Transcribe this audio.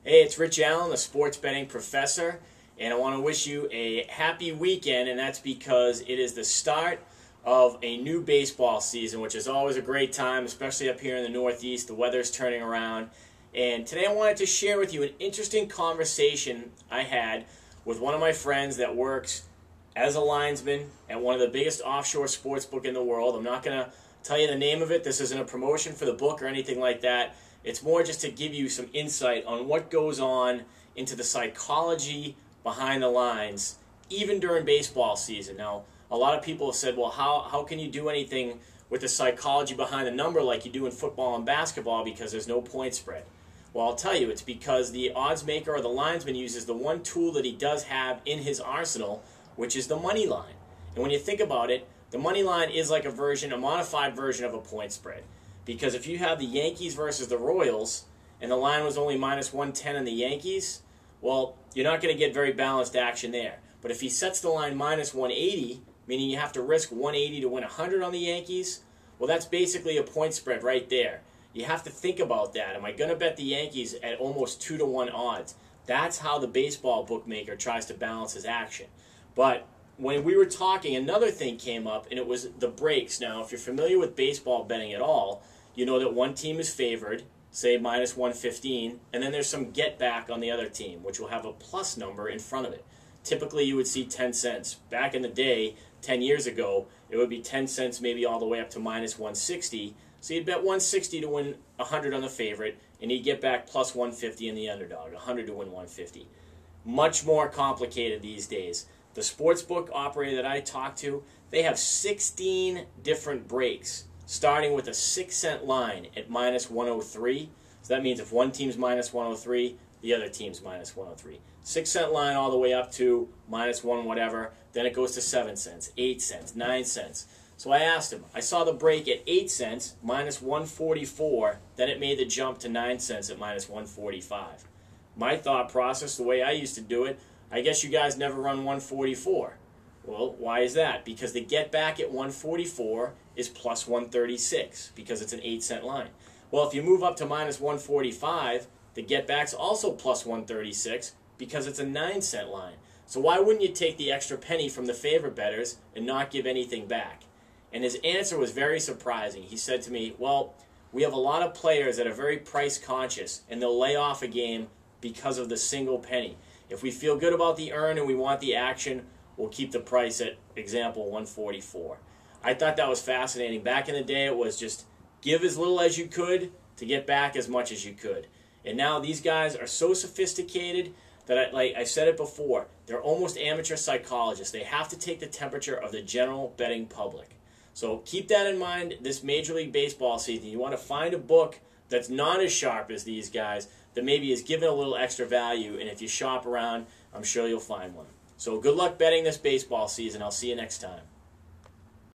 Hey, it's Rich Allen, the sports betting professor, and I want to wish you a happy weekend, and that's because it is the start of a new baseball season, which is always a great time, especially up here in the Northeast. The weather's turning around, and today I wanted to share with you an interesting conversation I had with one of my friends that works as a linesman at one of the biggest offshore sports book in the world. I'm not going to tell you the name of it. This isn't a promotion for the book or anything like that. It's more just to give you some insight on what goes on into the psychology behind the lines, even during baseball season. Now, a lot of people have said, well, how can you do anything with the psychology behind the number like you do in football and basketball because there's no point spread? Well, I'll tell you, it's because the odds maker or the linesman uses the one tool that he does have in his arsenal, which is the money line. And when you think about it, the money line is like a modified version of a point spread. Because if you have the Yankees versus the Royals, and the line was only minus 110 on the Yankees, well, you're not going to get very balanced action there. But if he sets the line minus 180, meaning you have to risk 180 to win 100 on the Yankees, well, that's basically a point spread right there. You have to think about that. Am I going to bet the Yankees at almost 2-to-1 odds? That's how the baseball bookmaker tries to balance his action. But when we were talking, another thing came up, and it was the breaks. Now, if you're familiar with baseball betting at all, you know that one team is favored, say minus 115, and then there's some get back on the other team, which will have a plus number in front of it. Typically, you would see 10 cents. Back in the day, 10 years ago, it would be 10 cents maybe all the way up to minus 160. So you'd bet 160 to win 100 on the favorite, and you'd get back plus 150 in the underdog, 100 to win 150. Much more complicated these days. The sportsbook operator that I talked to, they have 16 different breaks, starting with a 6-cent line at minus 103. So that means if one team's minus 103, the other team's minus 103. 6-cent line all the way up to minus 1 whatever. Then it goes to 7 cents, 8 cents, 9 cents. So I asked him, I saw the break at 8 cents, minus 144. Then it made the jump to 9 cents at minus 145. My thought process, the way I used to do it, I guess you guys never run 144. Well, why is that? Because the get back at 144 is plus 136 because it's an 8-cent line. Well, if you move up to minus 145, the get back's also plus 136 because it's a 9-cent line. So why wouldn't you take the extra penny from the favorite bettors and not give anything back? And his answer was very surprising. He said to me, well, we have a lot of players that are very price conscious and they'll lay off a game because of the single penny. If we feel good about the earn and we want the action, we'll keep the price at, example, 144. I thought that was fascinating. Back in the day, it was just give as little as you could to get back as much as you could. And now these guys are so sophisticated that, like I said it before, they're almost amateur psychologists. They have to take the temperature of the general betting public. So keep that in mind this Major League Baseball season. You want to find a book that's not as sharp as these guys, that maybe is given a little extra value, and if you shop around, I'm sure you'll find one. So good luck betting this baseball season. I'll see you next time.